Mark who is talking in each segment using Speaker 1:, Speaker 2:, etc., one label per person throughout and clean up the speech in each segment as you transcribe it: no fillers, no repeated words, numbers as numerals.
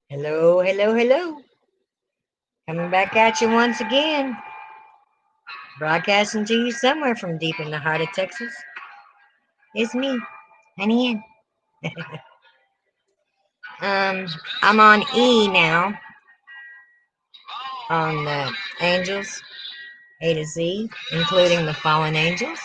Speaker 1: Hello, hello, hello. Coming back at you once again. Broadcasting to you somewhere from deep in the heart of Texas. It's me, Honey Ann. um, I'm on E now on the angels, A to Z, including the fallen angels.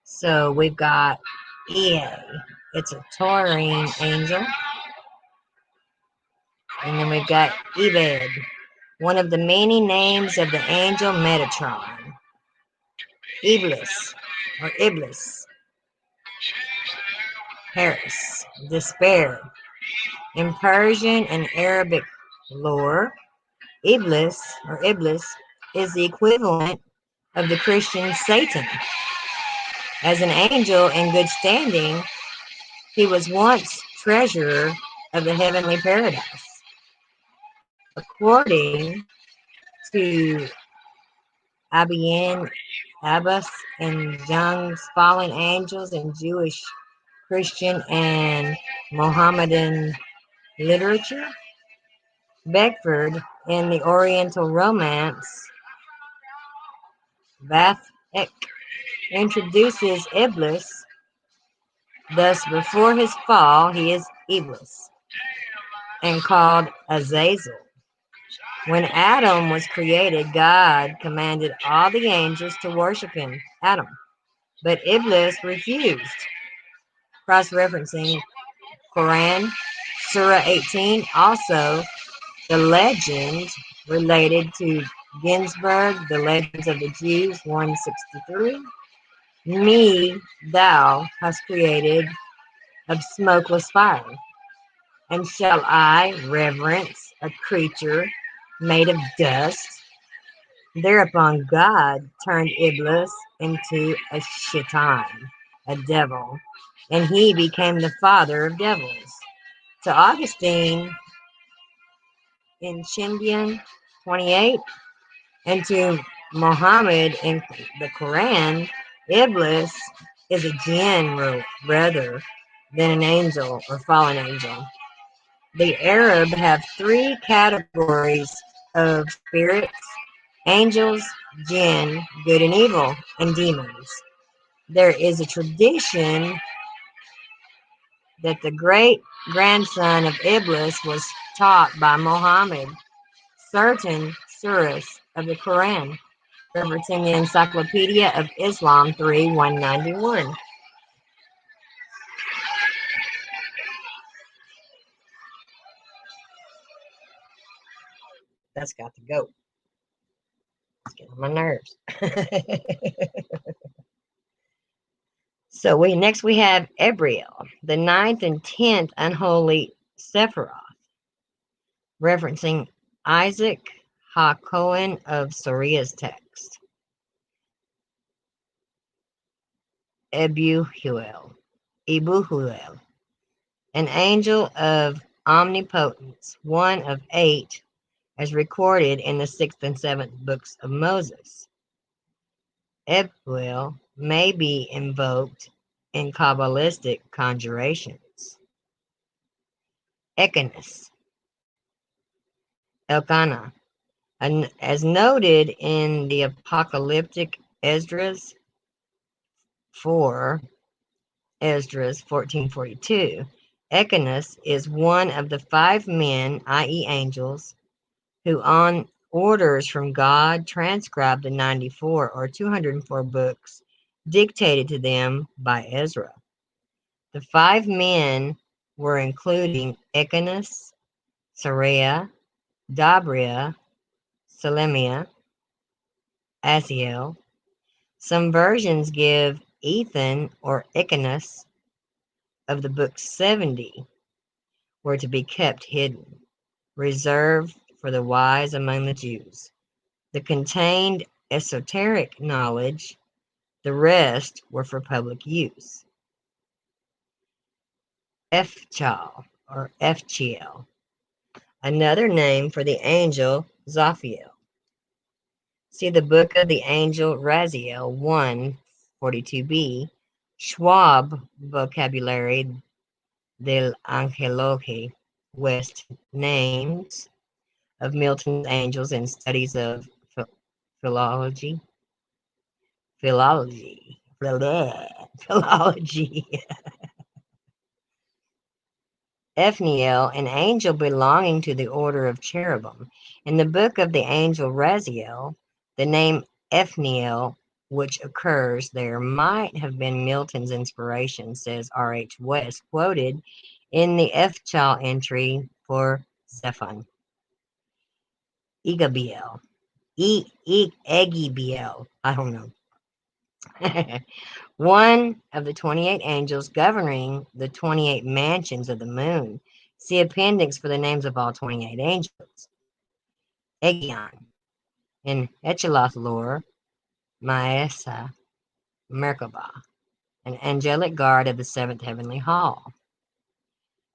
Speaker 1: So we've got EA. It's a Taurine angel. And then we've got Ebed, one of the many names of the angel Metatron. Iblis, or Iblis, Paris, despair. In Persian and Arabic lore, Iblis is the equivalent of the Christian Satan. As an angel in good standing, he was once treasurer of the heavenly paradise. According to Abiyan Abbas and Jung's fallen angels in Jewish, Christian, and Mohammedan literature, Beckford in the Oriental romance Vathek introduces Iblis. Thus, before his fall, he is Iblis and called Azazel. When Adam was created, God commanded all the angels to worship him, Adam, but Iblis refused. Cross-referencing Quran, Surah 18, also the legend related to Ginsburg, The Legends of the Jews, 163. Me, thou hast created of smokeless fire, and shall I reverence a creature made of dust? Thereupon God turned Iblis into a shaitan, a devil, and he became the father of devils. To Augustine in Chindian 28, and to Muhammad in the Quran, Iblis is a jinn rather than an angel or fallen angel. The Arab have three categories of spirits: angels, jinn, good and evil, and demons. There is a tradition that the great grandson of Iblis was taught by Muhammad certain surahs of the Quran, referencing the Encyclopedia of Islam 3 191. That's got to go. It's getting on my nerves. So we have Ebriel, the ninth and 10th unholy Sephiroth, referencing Isaac HaKohen of Soria's text. Ebuhuel, an angel of omnipotence, one of 8, as recorded in the 6th and 7th books of Moses. Ebuel may be invoked in Kabbalistic conjurations. Ekanus, Elkanah, as noted in the apocalyptic Esdras 4, Esdras 1442, Ekanus is one of the 5 men, i.e. angels, who on orders from God transcribed the 94 or 204 books dictated to them by Ezra. The 5 men were including Ekanus, Sariah, Dabria, Selemiah, Asiel. Some versions give Ethan or Ekanus of the book 70 were to be kept hidden, reserved for the wise among the Jews. The contained esoteric knowledge, the rest were for public use. Ephchal or Ephchiel, another name for the angel Zaphiel. See the Book of the Angel Raziel 142b, Schwab Vocabulary del Angeloge, West Names of Milton's Angels and Studies of Philology. Philology. Philology. Ethniel, an angel belonging to the order of cherubim. In the book of the angel Raziel, the name Ethniel, which occurs there, might have been Milton's inspiration, says R.H. West, quoted in the Ethchal entry for Zephon. Egabiel. Egibiel. I don't know. One of the 28 angels governing the 28 mansions of the moon. See appendix for the names of all 28 angels. Egion. In Echeloth lore, Maesa Merkabah, an angelic guard of the seventh heavenly hall.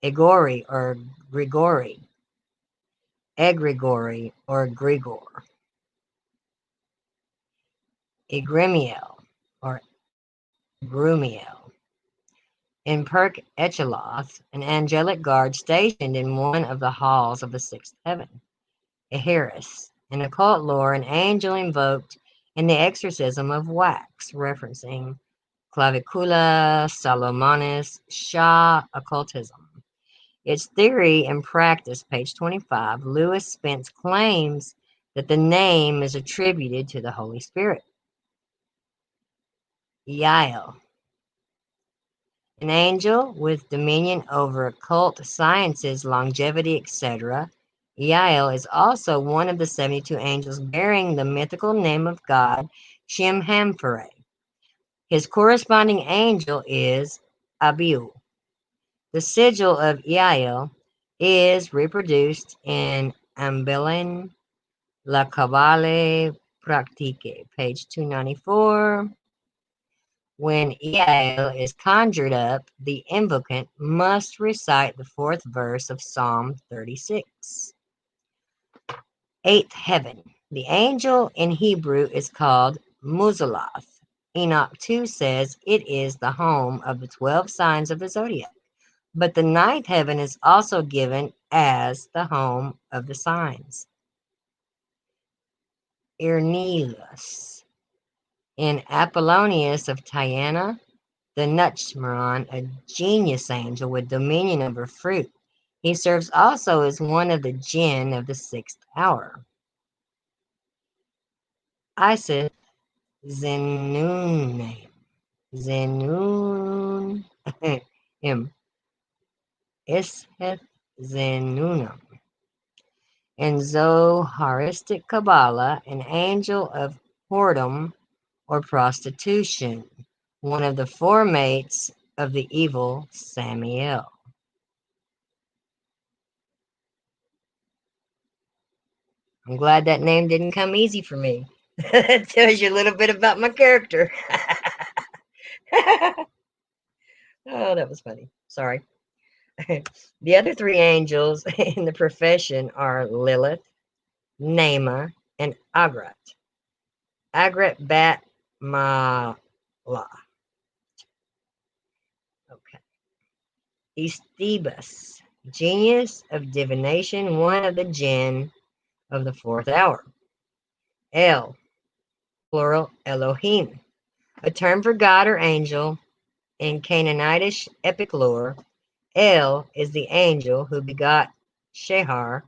Speaker 1: Egori or Grigori. Egregori or Grigor. Egremiel or Grumiel. In Perk Echeloth, an angelic guard stationed in one of the halls of the sixth heaven. Eheris. In occult lore, an angel invoked in the exorcism of wax, referencing Clavicula Salomonis Shah occultism. Its theory and practice, page 25, Lewis Spence claims that the name is attributed to the Holy Spirit. Yael. An angel with dominion over occult sciences, longevity, etc. Yael is also one of the 72 angels bearing the mythical name of God, Shemhamphere. His corresponding angel is Abiu. The sigil of Yael is reproduced in Ambelin La Cabale Pratique, page 294. When Yael is conjured up, the invocant must recite the fourth verse of Psalm 36. Eighth heaven. The angel in Hebrew is called Muzalath. Enoch 2 says it is the home of the 12 signs of the zodiac, but the ninth heaven is also given as the home of the signs. Irnelius. In Apollonius of Tyana, the Nutchmaron, a genius angel with dominion over fruit. He serves also as one of the jinn of the sixth hour. Isis Zenun. Zenun. Isheth Zenunum. In Zoharistic Kabbalah, an angel of whoredom or prostitution, one of the four mates of the evil Samael. I'm glad that name didn't come easy for me. It tells you a little bit about my character. Oh, that was funny. Sorry. The other three angels in the profession are Lilith, Nama, and Agrat. Agrat Bat Mala. Okay. Estebus, genius of divination, one of the jinn of the fourth hour. El, plural Elohim, a term for God or angel. In Canaanitish epic lore, El is the angel who begot Shehar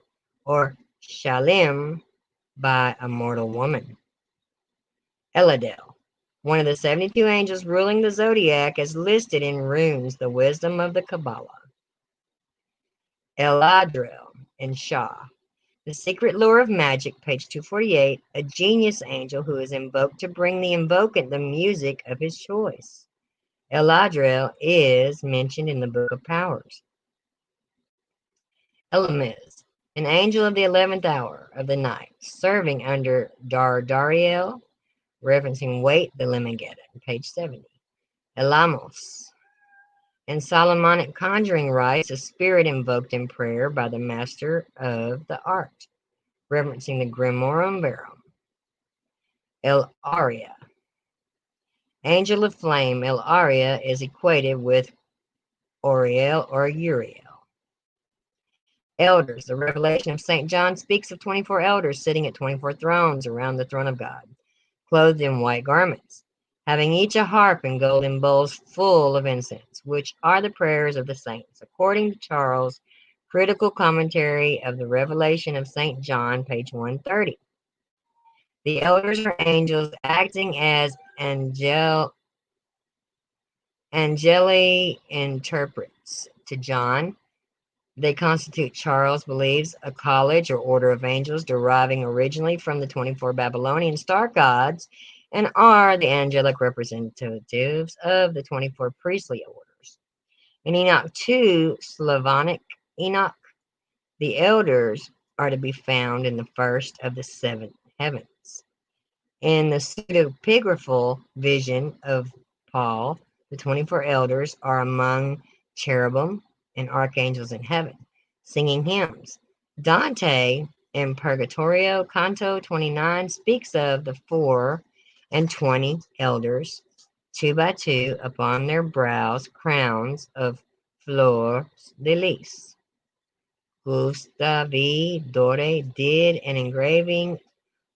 Speaker 1: or Shalim by a mortal woman. Eladel, one of the 72 angels ruling the zodiac as listed in runes, the wisdom of the Kabbalah. Eladril and Shah, the secret lore of magic, page 248, a genius angel who is invoked to bring the invocant the music of his choice. Eladril is mentioned in the Book of Powers. Elamiz, an angel of the 11th hour of the night, serving under Dardariel, referencing Wait the Lemegeddon, page 70. Elamos, in Solomonic conjuring rites, a spirit invoked in prayer by the master of the art, referencing the Grimorum Verum. El Aria. Angel of flame, El Aria, is equated with Oriel or Uriel. Elders. The revelation of St. John speaks of 24 elders sitting at 24 thrones around the throne of God, clothed in white garments, having each a harp and golden bowls full of incense, which are the prayers of the saints, according to Charles' Critical Commentary of the Revelation of St. John, page 130. The elders are angels acting as angeli interprets to John. They constitute, Charles believes, a college or order of angels deriving originally from the 24 Babylonian star gods and are the angelic representatives of the 24 priestly orders. In Enoch 2, Slavonic Enoch, the elders are to be found in the first of the seven heavens. In the pseudepigraphal vision of Paul, the 24 elders are among cherubim and archangels in heaven, singing hymns. Dante, in Purgatorio, Canto 29, speaks of the 24 elders, 2 by 2, upon their brows crowns of fleurs de lis. Gustave Dore did an engraving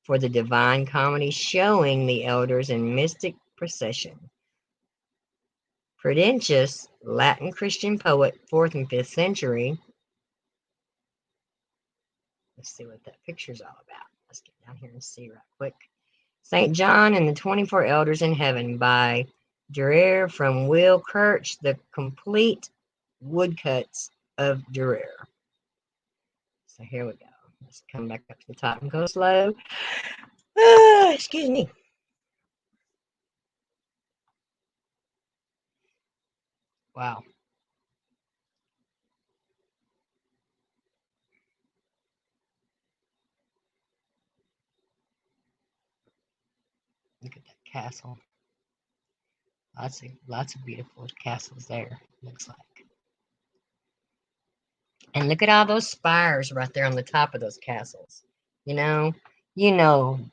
Speaker 1: for the Divine Comedy showing the elders in mystic procession. Prudentius, Latin Christian poet, 4th and 5th century. Let's see what that picture's all about. Let's get down here and see right quick. St. John and the 24 Elders in Heaven by Durer from Will Kirch, The Complete Woodcuts of Durer. So here we go. Let's come back up to the top and go slow. Excuse me. Wow. Look at that castle. Lots of beautiful castles there, looks like. And look at all those spires right there on the top of those castles. You know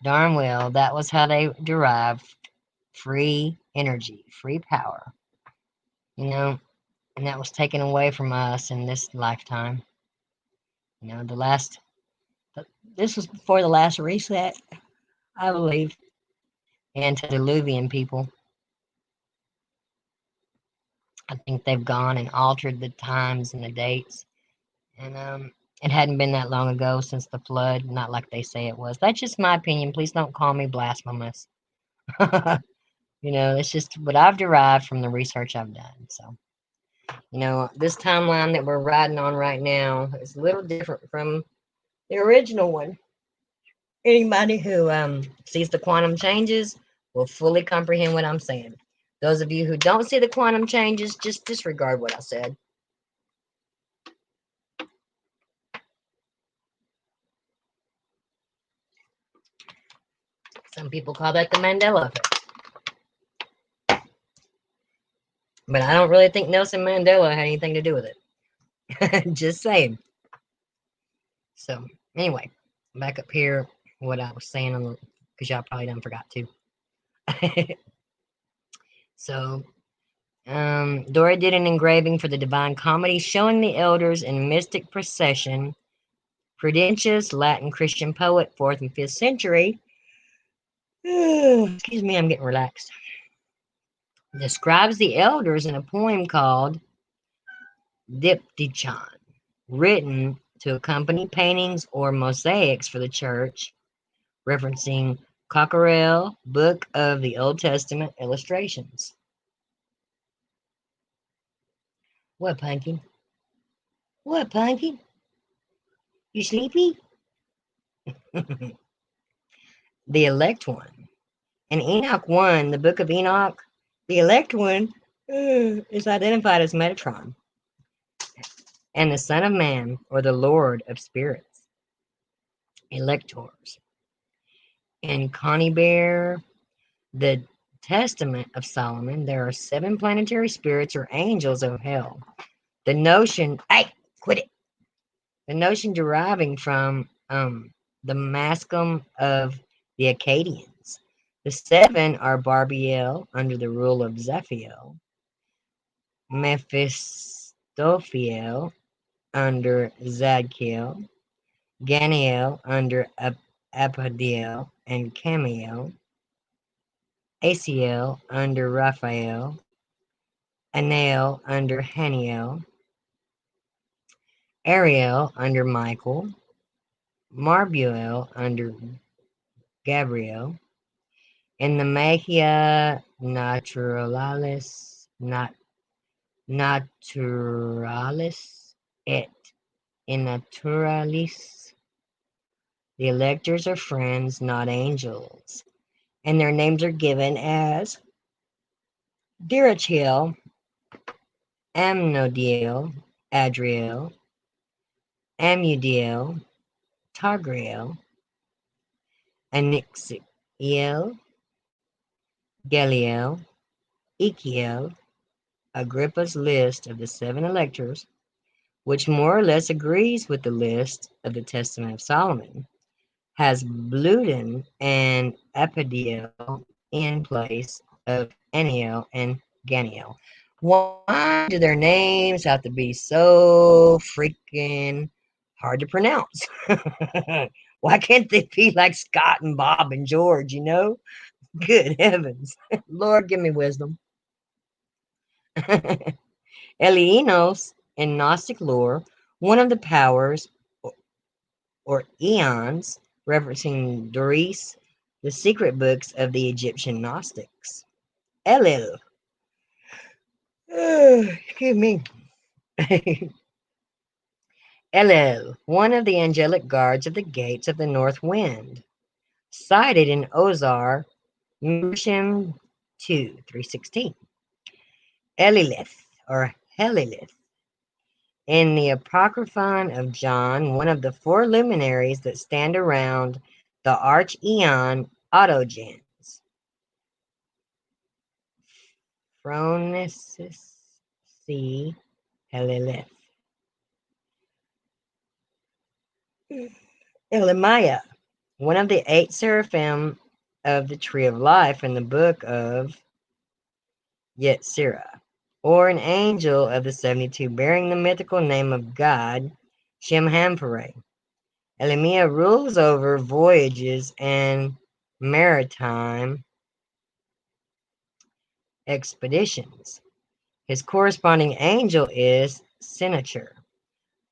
Speaker 1: darn well that was how they derived free energy, free power. And that was taken away from us in this lifetime. This was before the last reset, I believe, antediluvian people. I think they've gone and altered the times and the dates. And it hadn't been that long ago since the flood, not like they say it was. That's just my opinion. Please don't call me blasphemous. It's just what I've derived from the research I've done. So, this timeline that we're riding on right now is a little different from the original one. Anybody who sees the quantum changes will fully comprehend what I'm saying. Those of you who don't see the quantum changes, just disregard what I said. Some people call that the Mandela effect. But I don't really think Nelson Mandela had anything to do with it. Just saying. So, anyway, back up here, what I was saying, because y'all probably done forgot to. So, Dora did an engraving for the Divine Comedy showing the elders in mystic procession. Prudentius, Latin Christian poet, 4th and 5th century. Excuse me, I'm getting relaxed. Describes the elders in a poem called Diptychon, written to accompany paintings or mosaics for the church, referencing Cockerell, Book of the Old Testament illustrations. What, Pumpkin? What, Pumpkin? You sleepy? The elect one. In Enoch 1, the Book of Enoch, the elect one is identified as Metatron and the Son of Man, or the Lord of Spirits, electors. In Conybeare, the Testament of Solomon, there are 7 planetary spirits or angels of hell. The notion, hey, quit it. The notion deriving from the mascom of the Akkadians, The seven are Barbiel under the rule of Zaphiel, Mephistophiel under Zadkiel, Ganiel under Apadiel and Camiel, Asiel under Raphael, Anael under Haniel, Ariel under Michael, Marbuel under Gabriel, and the Magia Naturalis et Innaturalis. The electors are friends, not angels, and their names are given as Dirachiel, Amnodiel, Adriel, Amudiel, Targriel, Anixiel, Geliel, Echiel. Agrippa's list of the seven electors, which more or less agrees with the list of the Testament of Solomon, has Bluden and Apadiel in place of Aniel and Ganiel. Why do their names have to be so freaking hard to pronounce? Why can't they be like Scott and Bob and George, you know? Good heavens. Lord, give me wisdom. Elienos in Gnostic lore, one of the powers or eons, referencing Doris, the secret books of the Egyptian Gnostics. Elil, excuse me. Elil, one of the angelic guards of the gates of the north wind, cited in Ozar, Mishim 2, 316. Elilith, or Helilith, in the Apocryphon of John, one of the four luminaries that stand around the archeon Autogens. Phronesis C. Helilith. Elimaiah, one of the 8 seraphim of the Tree of Life in the book of Yetzirah, or an angel of the 72 bearing the mythical name of God, Shemhampere. Elimiah rules over voyages and maritime expeditions. His corresponding angel is Sennacher,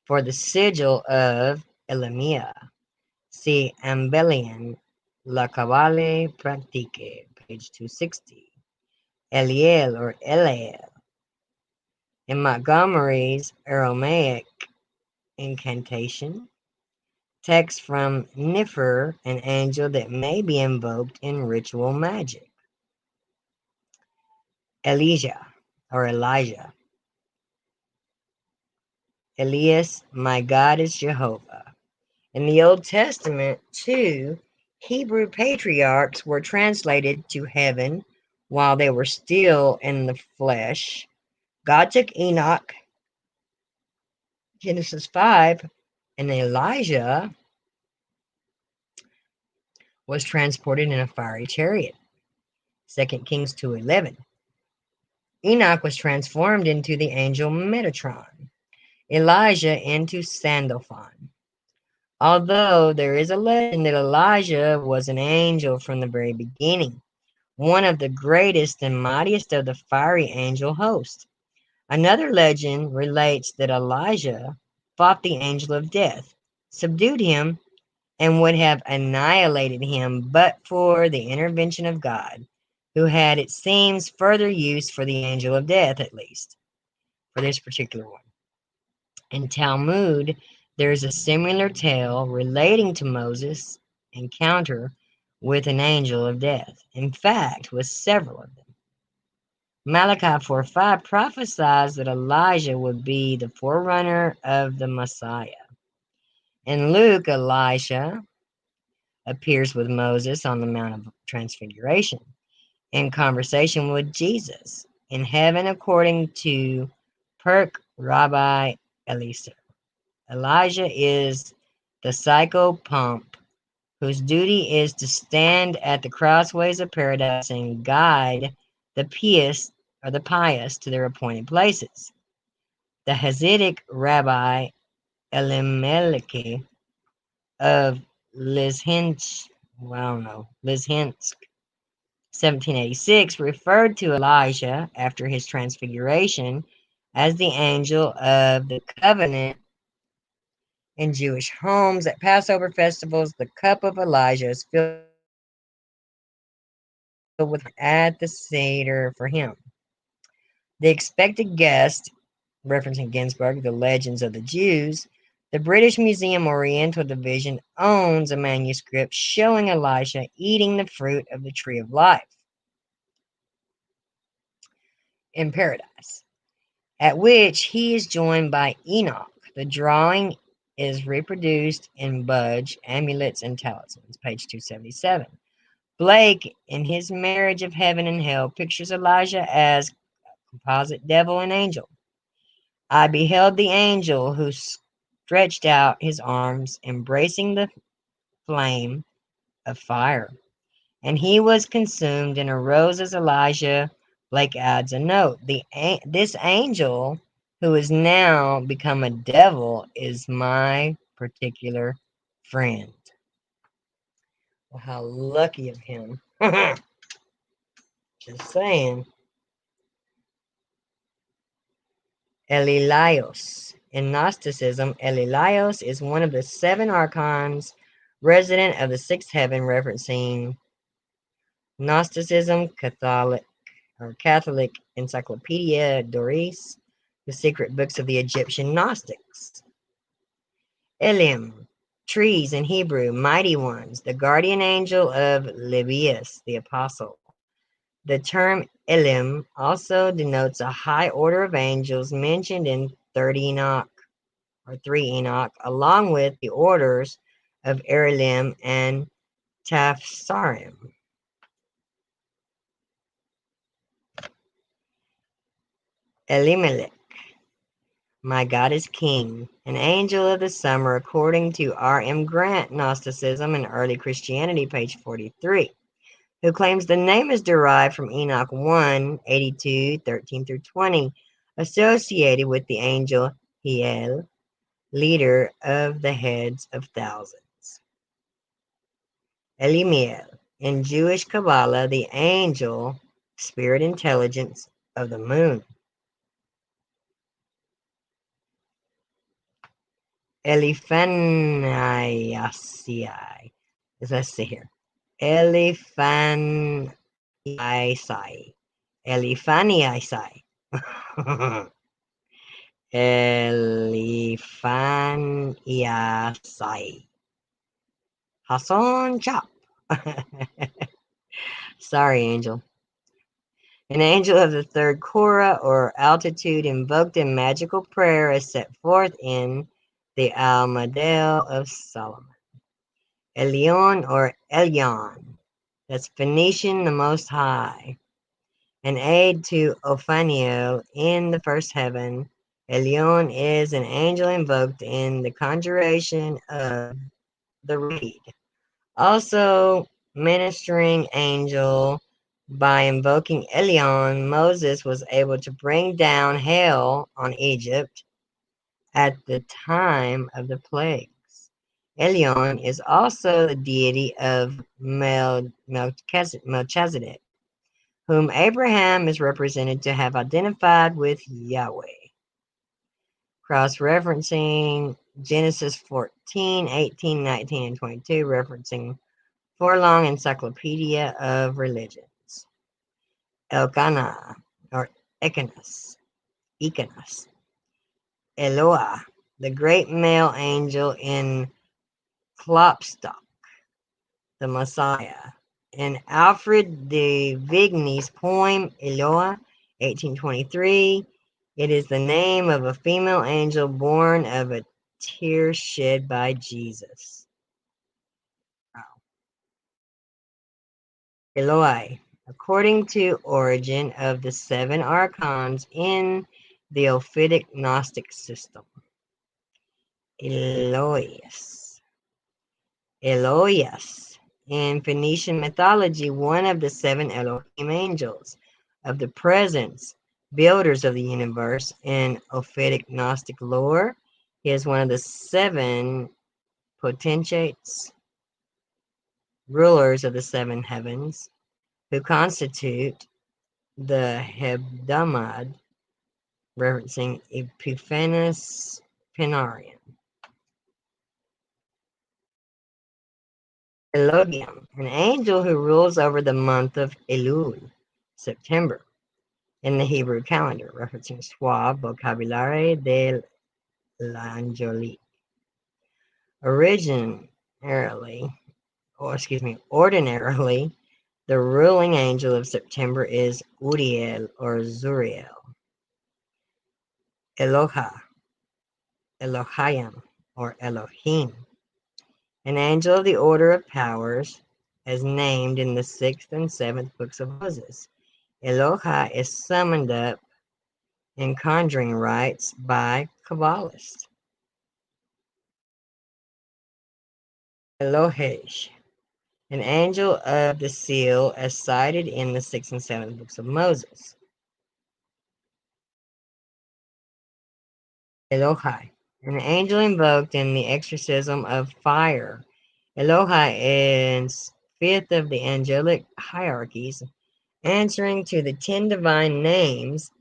Speaker 1: for the sigil of Elimiah. See Ambellian, La Cabale Pratique, page 260. Eliel or Eliel. In Montgomery's Aramaic incantation, text from Nifer, an angel that may be invoked in ritual magic. Elijah or Elijah. Elias, my God is Jehovah. In the Old Testament, 2 Hebrew patriarchs were translated to heaven while they were still in the flesh. God took Enoch, Genesis 5, and Elijah was transported in a fiery chariot, 2 Kings 2:11. Enoch was transformed into the angel Metatron, Elijah into Sandalphon. Although there is a legend that Elijah was an angel from the very beginning, one of the greatest and mightiest of the fiery angel host. Another legend relates that Elijah fought the angel of death, subdued him, and would have annihilated him but for the intervention of God, who had, it seems, further use for the angel of death, at least, for this particular one. In Talmud, there is a similar tale relating to Moses' encounter with an angel of death. In fact, with several of them. Malachi 4:5 prophesies that Elijah would be the forerunner of the Messiah. In Luke, Elisha appears with Moses on the Mount of Transfiguration in conversation with Jesus in heaven, according to Perk Rabbi Eliezer. Elijah is the psychopomp whose duty is to stand at the crossways of paradise and guide the pious to their appointed places. The Hasidic Rabbi Elimelech of Lizhinsk, Lizhinsk, 1786, referred to Elijah after his transfiguration as the angel of the covenant. In Jewish homes at Passover festivals, the cup of Elijah is filled with at the Seder for him. The expected guest, referencing Ginsburg, The Legends of the Jews, the British Museum Oriental Division owns a manuscript showing Elisha eating the fruit of the tree of life in paradise, at which he is joined by Enoch. The drawing is reproduced in Budge, Amulets and Talismans, page 277. Blake, in his Marriage of Heaven and Hell, pictures Elijah as composite devil and angel. I beheld the angel who stretched out his arms, embracing the flame of fire, and he was consumed and arose as Elijah. Blake adds a note. This angel, who is now become a devil, is my particular friend. Well, how lucky of him. Just saying. Elelios. In Gnosticism, Elelios is one of the 7 archons resident of the 6th heaven, referencing Gnosticism, Catholic Encyclopedia Doris, the secret books of the Egyptian Gnostics. Elim, trees in Hebrew, mighty ones, the guardian angel of Livius, the apostle. The term Elim also denotes a high order of angels mentioned in 3 Enoch, along with the orders of Erelim and Tafsarim. Elimelech, my God is King, an angel of the summer, according to R. M. Grant, Gnosticism and Early Christianity, page 43, who claims the name is derived from Enoch 1:82, 13 through 20, associated with the angel Hiel, leader of the heads of thousands. Elimiel, in Jewish Kabbalah, the angel, spirit intelligence of the moon. Eliphaniasai. Let's see here. Eliphaniasai. Eliphaniasai. Eliphaniasai. Hassan Chop. Sorry, angel. An angel of the 3rd Korah, or altitude, invoked in magical prayer as set forth in the Almadel of Solomon. Elyon, or Elyon, that's Phoenician, the Most High. An aid to Ophaniel in the 1st heaven. Elyon is an angel invoked in the conjuration of the reed. Also, ministering angel. By invoking Elyon, Moses was able to bring down hail on Egypt at the time of the plagues. Elyon is also the deity of Melchizedek, whom Abraham is represented to have identified with Yahweh. Cross-referencing Genesis 14, 18, 19, and 22, referencing Forlong Encyclopedia of Religions. Elkanah, or Ekanus, Eloah, the great male angel in Klopstock, the Messiah. In Alfred de Vigny's poem, Eloah, 1823, it is the name of a female angel born of a tear shed by Jesus. Wow. Eloi, according to Origen, of the 7 archons in the Ophitic Gnostic system. Eloius. Eloias. In Phoenician mythology, one of the seven Elohim angels of the presence, builders of the universe. In Ophitic Gnostic lore, he is one of the seven potentates, rulers of the seven heavens, who constitute the Hebdomad, referencing Epiphanes Pinarian. Elodium, an angel who rules over the month of Elul, September, in the Hebrew calendar, referencing Schwab, Vocabulary de l'Angelique. Ordinarily, the ruling angel of September is Uriel or Zuriel. Elohim, or Elohim, an angel of the order of powers, as named in the 6th and 7th books of Moses. Eloha is summoned up in conjuring rites by Kabbalists. Elohesh, an angel of the seal as cited in the 6th and 7th books of Moses. Elohai, an angel invoked in the exorcism of fire. Elohai is fifth of the angelic hierarchies, answering to the 10 divine names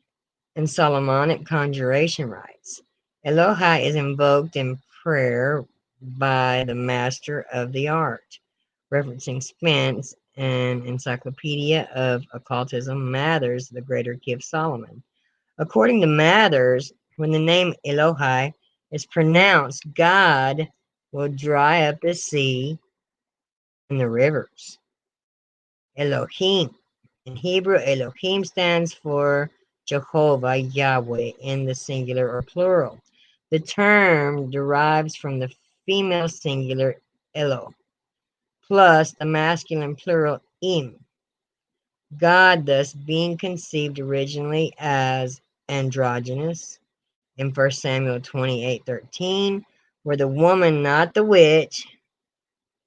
Speaker 1: and Solomonic conjuration rites. Elohai is invoked in prayer by the master of the art, referencing Spence and Encyclopedia of Occultism, Mathers, the Greater Key of Solomon. According to Mathers, when the name Elohai is pronounced, God will dry up the sea and the rivers. Elohim. In Hebrew, Elohim stands for Jehovah, Yahweh, in the singular or plural. The term derives from the female singular Elo, plus the masculine plural Im. God thus being conceived originally as androgynous in 1 Samuel 28:13, where the woman, not the witch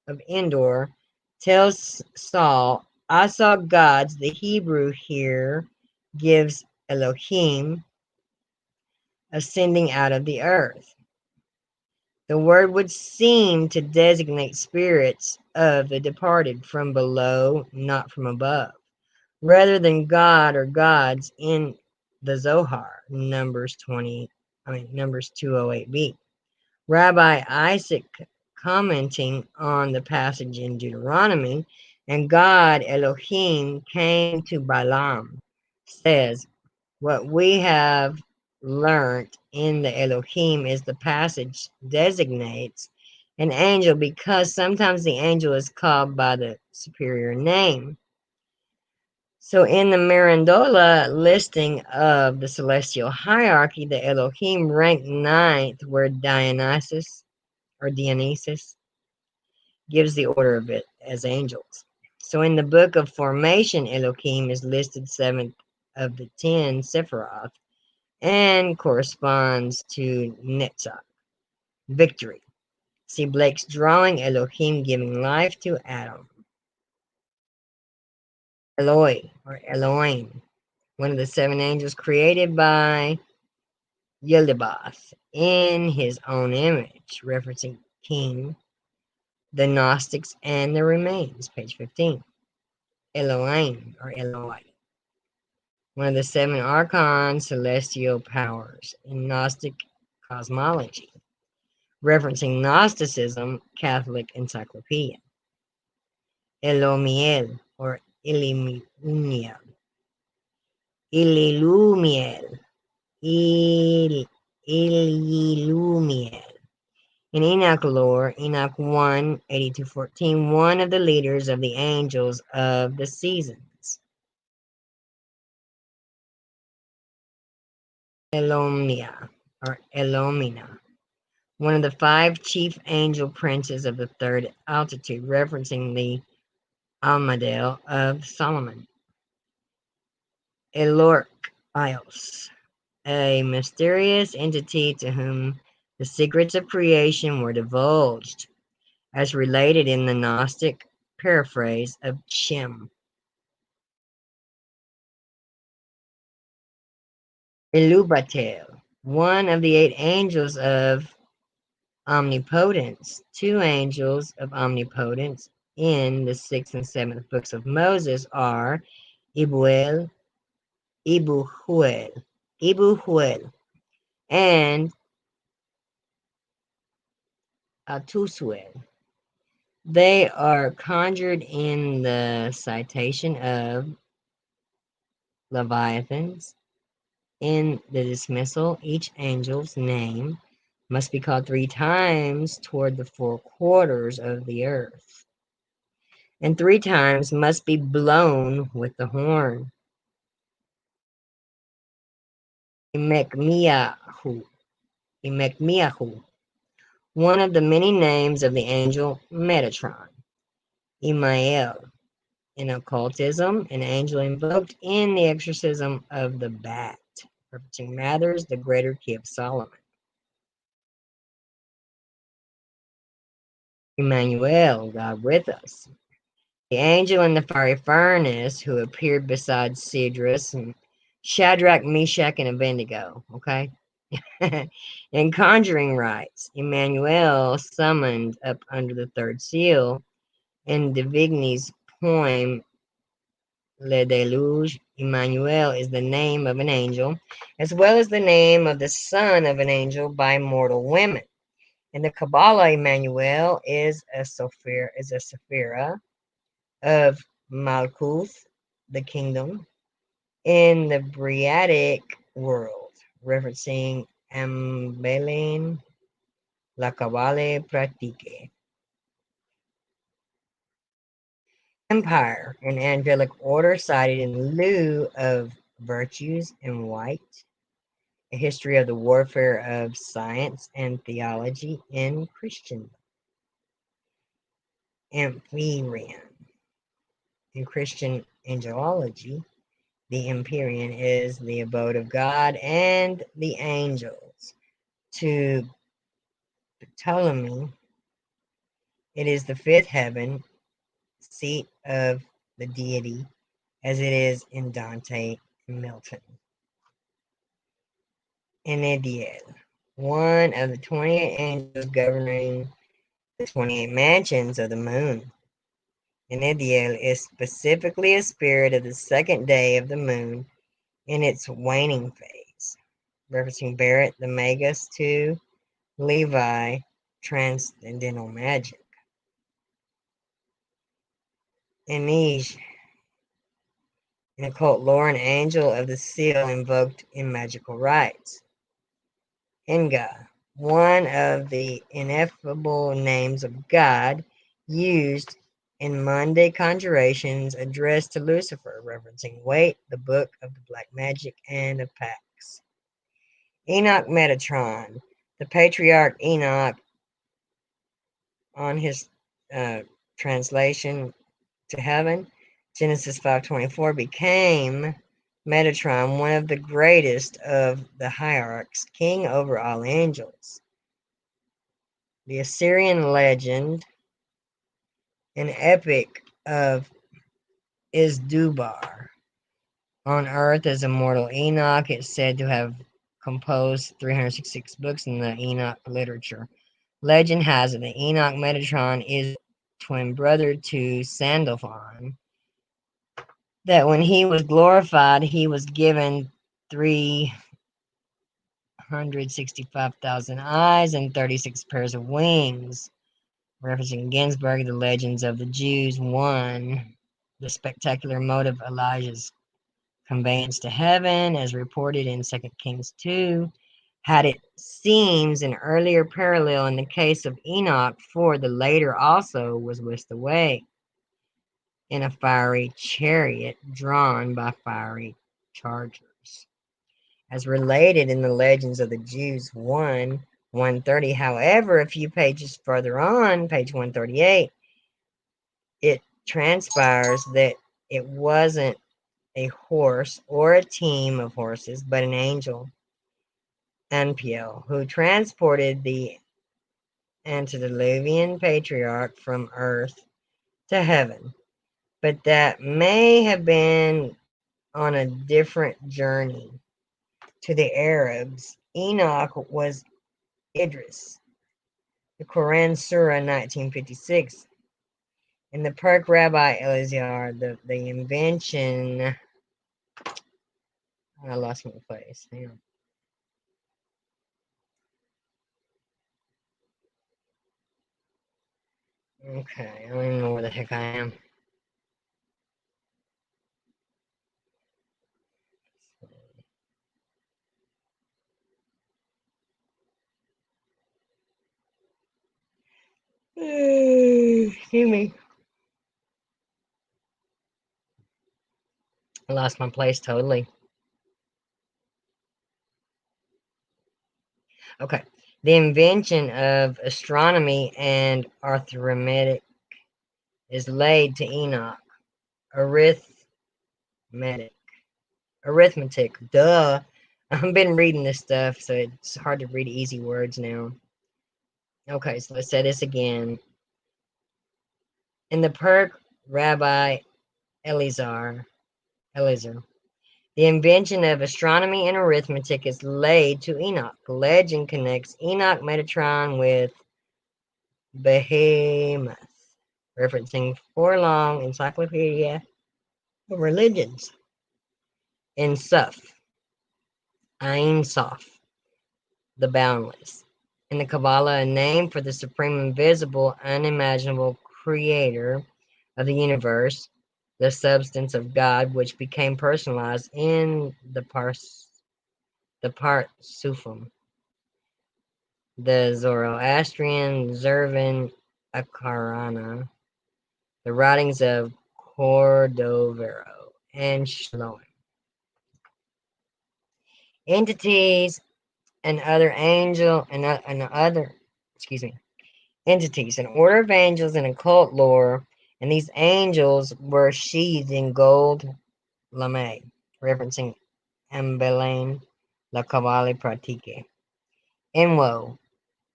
Speaker 1: of Endor, tells Saul, I saw gods. The Hebrew here gives Elohim ascending out of the earth. The word would seem to designate spirits of the departed from below, not from above, rather than God or gods in the Zohar, Numbers 208b. Rabbi Isaac, commenting on the passage in Deuteronomy, and God Elohim came to Balaam, says, what we have learnt in the Elohim is the passage designates an angel because sometimes the angel is called by the superior name. So in the Mirandola listing of the celestial hierarchy, the Elohim ranked ninth, where Dionysus gives the order of it as angels. So in the book of formation, Elohim is listed seventh of the 10 Sephiroth and corresponds to Netzach, victory. See Blake's drawing, Elohim giving life to Adam. Eloi, or Elohim, one of the seven angels created by Yildabaoth in his own image, referencing King, the Gnostics, and the remains, page 15. Elohim, or Eloi, one of the seven archon celestial powers in Gnostic cosmology, referencing Gnosticism, Catholic Encyclopedia. Elomiel, or Ililumiel. Ililumiel. Ililumiel. In Enoch lore, Enoch 1:82-14, one of the leaders of the angels of the seasons. Elomnia, or Elomina, one of the 5 chief angel princes of the third altitude, referencing the Almadale of Solomon. Elorchios, a mysterious entity to whom the secrets of creation were divulged. as related in the Gnostic paraphrase of Shem. Elubatel, one of the 8 angels of omnipotence. 2 angels of omnipotence in the 6th and 7th books of Moses are Ibuel, Ibuhuel, Ibuhuel, and Atusuel. They are conjured in the citation of Leviathans. In the dismissal, each angel's name must be called 3 times toward the 4 quarters of the earth, and 3 times must be blown with the horn. Emekmiahu, Emekmiahu, one of the many names of the angel Metatron. Emael, in occultism, an angel invoked in the exorcism of the bat, referencing Mathers, the greater key of Solomon. Emmanuel, God with us. The angel in the fiery furnace who appeared beside Cedrus and Shadrach, Meshach, and Abednego. Okay? In conjuring rites, Emmanuel summoned up under the 3rd seal. In de Vigny's poem Le Deluge, Emmanuel is the name of an angel, as well as the name of the son of an angel by mortal women. In the Kabbalah, Emmanuel is a sephira of Malkuth, the kingdom, in the Briatic world, referencing Ambelin La Kabbale Pratique. Empire, an angelic order cited in lieu of virtues in white. A history of the warfare of science and theology in Christendom. Empyrean. In Christian angelology, the Empyrean is the abode of God and the angels. To Ptolemy, it is the 5th heaven, seat of the deity, as it is in Dante and Milton. Enediel, one of the 28 angels governing the 28 mansions of the moon. Enediel is specifically a spirit of the 2nd day of the moon in its waning phase, referencing Barrett the Magus to Levi, Transcendental Magic. Enij, in occult lore, an angel of the seal invoked in magical rites. Enga, one of the ineffable names of God used in Monday conjurations addressed to Lucifer, referencing Wait, the Book of the Black Magic and of Pax. Enoch Metatron, the patriarch Enoch, on his translation to heaven, Genesis 5:24, became Metatron, one of the greatest of the hierarchs, king over all angels. The Assyrian legend, an epic of Isdubar. On earth as immortal Enoch is said to have composed 366 books in the Enoch literature. Legend has it that Enoch Metatron is twin brother to Sandalphon, that when he was glorified, he was given 365,000 eyes and 36 pairs of wings. Referencing Ginsburg, The Legends of the Jews 1, the spectacular mode of Elijah's conveyance to heaven, as reported in 2 Kings 2, had it seems an earlier parallel in the case of Enoch, for the later also was whisked away in a fiery chariot drawn by fiery chargers, as related in the Legends of the Jews 1:130. However, a few pages further on, page 138, it transpires that it wasn't a horse or a team of horses, but an angel, Anpiel, who transported the antediluvian patriarch from earth to heaven, but that may have been on a different journey. To the Arabs, Enoch was Idris. The Quran Surah 1956. In the Perk Rabbi Elazar, the invention. I lost my place. Hang on. Okay, I don't even know where the heck I am. Excuse me. I lost my place totally. Okay. The invention of astronomy and arithmetic is laid to Enoch. Arithmetic. Arithmetic. Duh. I've been reading this stuff, so it's hard to read easy words now. Okay, so let's say this again. In the Perk Rabbi Elazar, the invention of astronomy and arithmetic is laid to Enoch. The legend connects Enoch Metatron with Behemoth, referencing Forlong Encyclopedia of Religions. In Suf, Ein Sof, the boundless. In the Kabbalah, a name for the supreme invisible, unimaginable creator of the universe, the substance of God, which became personalized in the Parsufim, the Zoroastrian Zervan Akarana, the writings of Cordovero and Shlomo. Entities and other entities, an order of angels in occult lore, and these angels were sheathed in gold lame, referencing Ambelain La Cavalli Pratique. Enwo,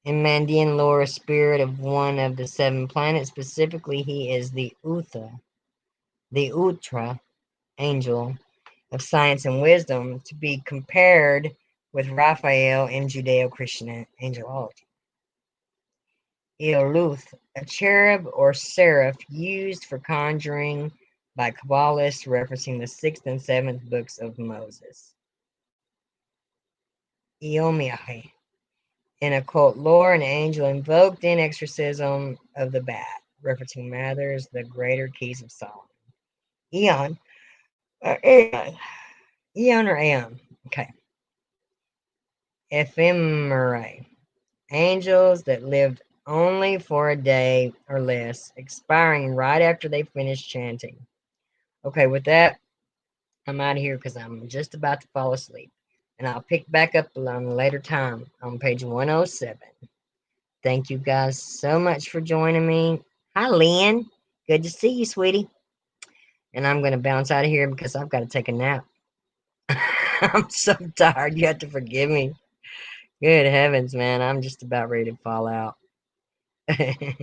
Speaker 1: in Mandean lore, a spirit of one of the 7 planets. Specifically, he is the Utra angel of science and wisdom, to be compared with Raphael in Judeo-Christian angelology. Eoluth, a cherub or seraph used for conjuring by Kabbalists, referencing the 6th and 7th books of Moses. Eomiahe, in occult lore, an angel invoked in exorcism of the bat, referencing Mather's The Greater Keys of Solomon. Eon, Eon or Aeon, okay. Ephemerae, angels that lived only for a day or less, expiring right after they finished chanting. Okay, with that, I'm out of here because I'm just about to fall asleep. And I'll pick back up on a later time on page 107. Thank you guys so much for joining me. Hi, Lynn. Good to see you, sweetie. And I'm going to bounce out of here because I've got to take a nap. I'm so tired. You have to forgive me. Good heavens, man. I'm just about ready to fall out. Okay. Let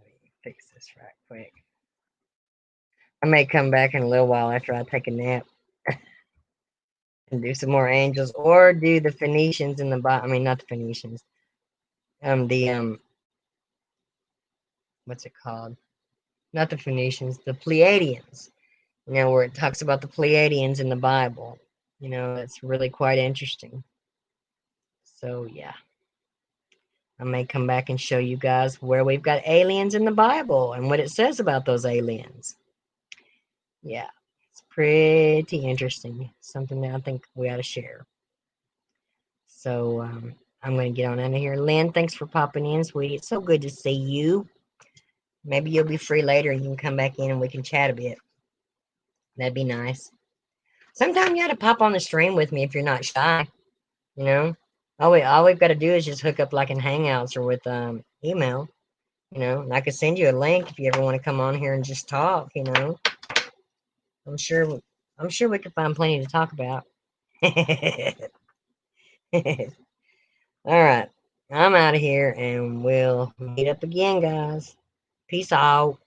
Speaker 1: me fix this right quick. I may come back in a little while after I take a nap and do some more angels, or do the Phoenicians in the bottom. I mean, not the Phoenicians. What's it called? Not the Phoenicians, the Pleiadians. You know, where it talks about the Pleiadians in the Bible. You know, it's really quite interesting. So, yeah. I may come back and show you guys where we've got aliens in the Bible and what it says about those aliens. Yeah, it's pretty interesting. Something that I think we ought to share. So, I'm going to get on out of here. Lynn, thanks for popping in, sweetie. It's so good to see you. Maybe you'll be free later and you can come back in and we can chat a bit. That'd be nice. Sometimes you got to pop on the stream with me if you're not shy. You know, all we've got to do is just hook up like in Hangouts or with email. You know, and I could send you a link if you ever want to come on here and just talk. You know, I'm sure I'm sure we could find plenty to talk about. All right. I'm out of here and we'll meet up again, guys. Peace out.